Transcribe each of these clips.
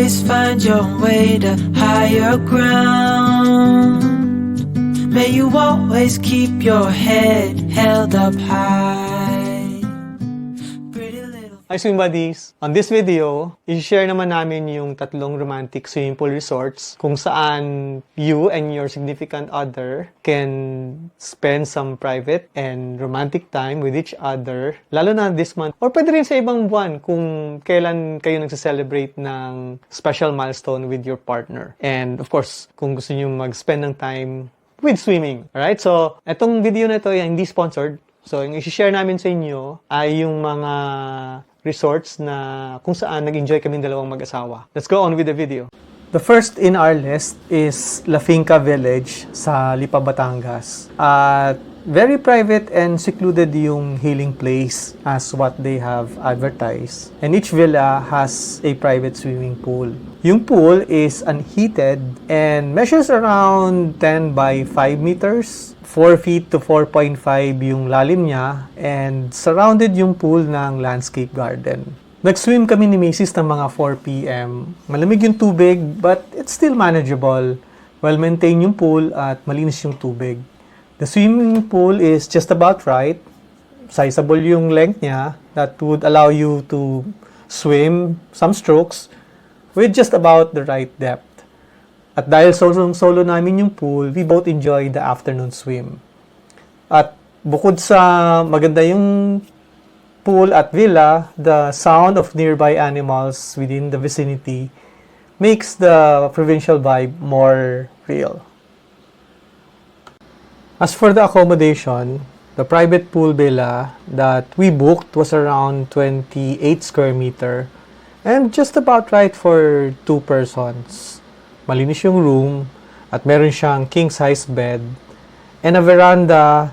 always find your way to higher ground. May you always keep your head held up high. Pretty little... Hi swim buddies! On this video, i-share naman namin yung 3 romantic swimming pool resorts kung saan you and your significant other can spend some private and romantic time with each other, lalo na this month. Or pwede rin sa ibang buwan kung kailan kayo nagsa-celebrate ng special milestone with your partner. And of course, kung gusto nyo mag-spend ng time with swimming. Alright? So, etong video na ito ay hindi sponsored. So, yung i-share namin sa inyo ay yung mga resorts na kung saan nag-enjoy kaming dalawang mag-asawa. Let's go on with the video. The first in our list is La Finca Village sa Lipa, Batangas. At very private and secluded yung healing place as what they have advertised. And each villa has a private swimming pool. Yung pool is unheated and measures around 10 by 5 meters. 4 feet to 4.5 yung lalim niya and surrounded yung pool ng landscape garden. Nag-swim kami ni Macy's ng mga 4 p.m. Malamig yung tubig but it's still manageable. Well-maintained yung pool at malinis yung tubig. The swimming pool is just about right. Sizable yung length niya that would allow you to swim some strokes with just about the right depth. At dahil solo namin yung pool, we both enjoy the afternoon swim. At bukod sa maganda yung pool at villa, the sound of nearby animals within the vicinity makes the provincial vibe more real. As for the accommodation, the private pool villa that we booked was around 28 square meter and just about right for 2 persons. Malinis yung room at meron siyang king-size bed and a veranda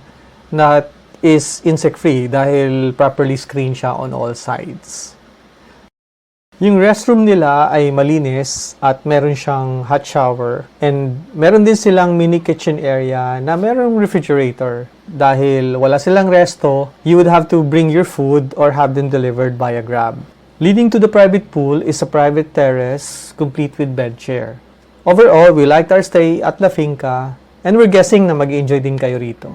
that is insect-free dahil properly screened siya on all sides. Yung restroom nila ay malinis at meron siyang hot shower and meron din silang mini kitchen area na merong refrigerator. Dahil wala silang resto, you would have to bring your food or have them delivered via Grab. Leading to the private pool is a private terrace complete with bed chair. Overall, we liked our stay at La Finca and we're guessing na mag-enjoy din kayo rito.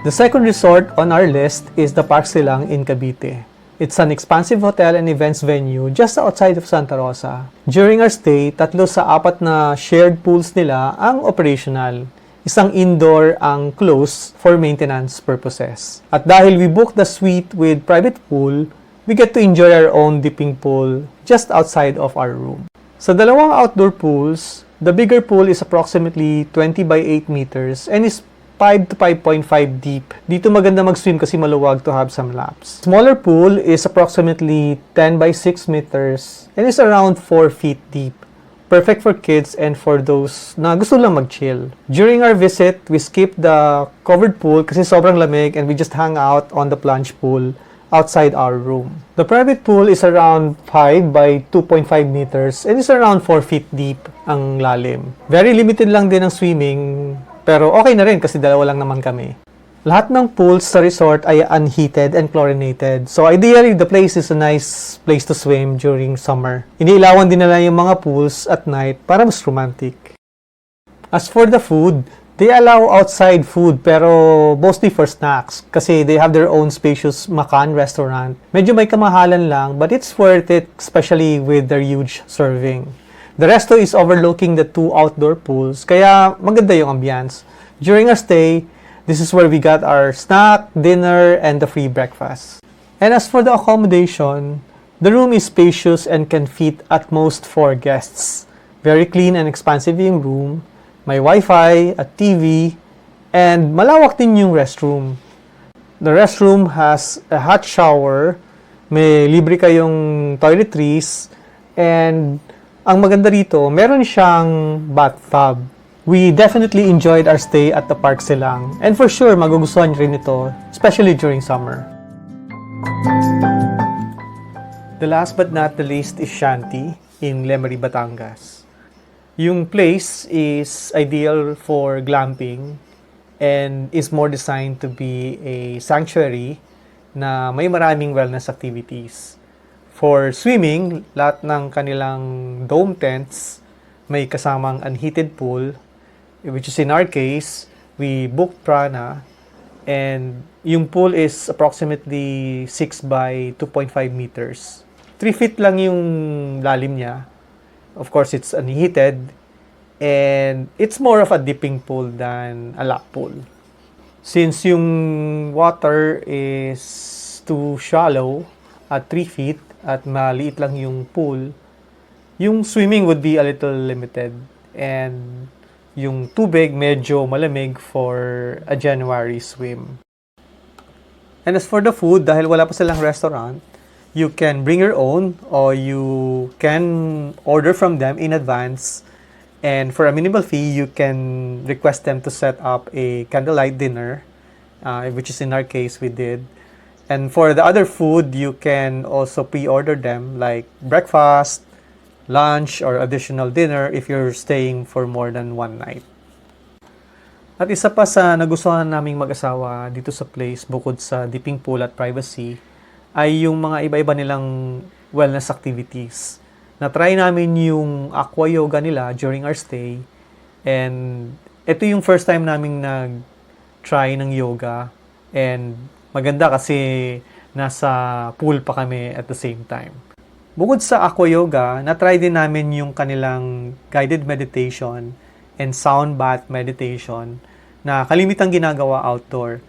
The second resort on our list is the Park Silang in Cavite. It's an expansive hotel and events venue just outside of Santa Rosa. During our stay, 3 sa 4 na shared pools nila ang operational. Isang indoor ang closed for maintenance purposes. At dahil we booked the suite with private pool, we get to enjoy our own dipping pool just outside of our room. Sa dalawang outdoor pools, the bigger pool is approximately 20 by 8 meters and is 5 to 5.5 deep. Dito maganda mag-swim kasi maluwag to have some laps. Smaller pool is approximately 10 by 6 meters and is around 4 feet deep. Perfect for kids and for those na gusto lang mag-chill. During our visit, we skipped the covered pool kasi sobrang lamig and we just hung out on the plunge pool outside our room. The private pool is around 5 by 2.5 meters and is around 4 feet deep ang lalim. Very limited lang din ang swimming, pero okay na rin kasi dalawa lang naman kami. Lahat ng pools sa resort ay unheated and chlorinated. So ideally, the place is a nice place to swim during summer. Iniilawan din nila yung mga pools at night para mas romantic. As for the food, they allow outside food pero mostly for snacks kasi they have their own spacious Makan restaurant. Medyo may kamahalan lang but it's worth it especially with their huge serving. The resto is overlooking the 2 outdoor pools kaya maganda yung ambience. During our stay, this is where we got our snack, dinner, and the free breakfast. And as for the accommodation, the room is spacious and can fit at most 4 guests. Very clean and expansive yung room. May Wi-Fi, a TV, and malawak din yung restroom. The restroom has a hot shower, may libre kayong toiletries, and ang maganda rito, meron siyang bathtub. We definitely enjoyed our stay at the Park Silang, and for sure, magugustuhan rin ito, especially during summer. The last but not the least is Shanty in Lemery, Batangas. Yung place is ideal for glamping and is more designed to be a sanctuary na may maraming wellness activities. For swimming, lahat ng kanilang dome tents may kasamang unheated pool, which is in our case, we booked Prana, and yung pool is approximately 6 by 2.5 meters. 3 feet lang yung lalim niya. Of course, it's unheated, and it's more of a dipping pool than a lap pool. Since yung water is too shallow at 3 feet, at maliit lang yung pool, yung swimming would be a little limited. And yung tubig medyo malamig for a January swim. And as for the food, dahil wala pa silang restaurant, you can bring your own or you can order from them in advance. And for a minimal fee, you can request them to set up a candlelight dinner, which is in our case we did. And for the other food, you can also pre-order them like breakfast, lunch, or additional dinner if you're staying for more than one night. At isa pa sa nagustuhan naming mag-asawa dito sa place, bukod sa dipping pool at privacy, ay yung mga iba-iba nilang wellness activities. Na-try namin yung aqua yoga nila during our stay. And ito yung first time naming nag-try ng yoga. And maganda kasi nasa pool pa kami at the same time. Bukod sa aqua yoga, na-try din namin yung kanilang guided meditation and sound bath meditation na kalimitang ginagawa outdoor.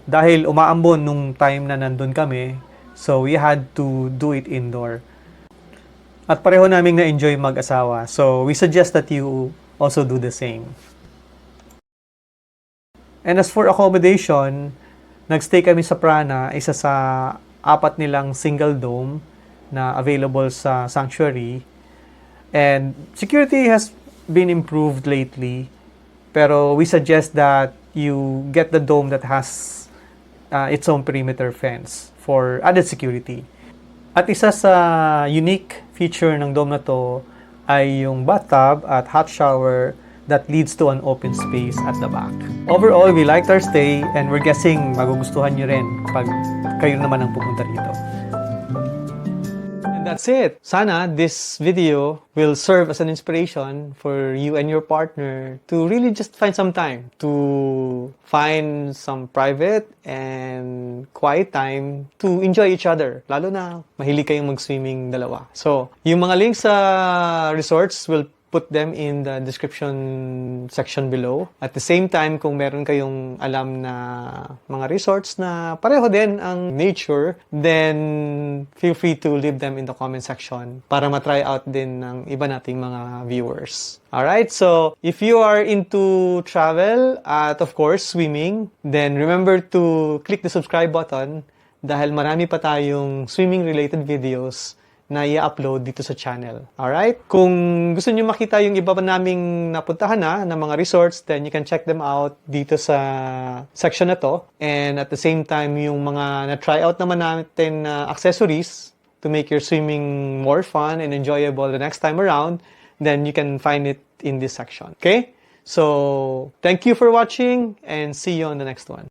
Dahil umaambon nung time na nandun kami, so we had to do it indoor. At pareho naming na-enjoy mag-asawa. So we suggest that you also do the same. And as for accommodation, nagstay kami sa Prana, isa sa 4 nilang single dome na available sa sanctuary. And security has been improved lately, pero we suggest that you get the dome that has its own perimeter fence for added security. At isa sa unique feature ng dome na to ay yung bathtub at hot shower that leads to an open space at the back. Overall, we liked our stay and we're guessing magugustuhan nyo rin pag kayo naman ang pupunta rito. And that's it. Sana this video will serve as an inspiration for you and your partner to really just find some time to find some private and quiet time to enjoy each other. Lalo na mahilig kayong mag-swimming dalawa. So, yung mga links sa resorts will put them in the description section below. At the same time, kung meron kayong alam na mga resorts na pareho din ang nature, then feel free to leave them in the comment section para matry out din ng iba nating mga viewers. Alright, so if you are into travel at of course swimming, then remember to click the subscribe button dahil marami pa tayong swimming related videos na i-upload dito sa channel. Alright? Kung gusto niyo makita yung iba pa naming napuntahan na mga resorts, then you can check them out dito sa section na to. And at the same time, yung mga na-try out naman natin na accessories to make your swimming more fun and enjoyable the next time around, then you can find it in this section. Okay? So, thank you for watching and see you on the next one.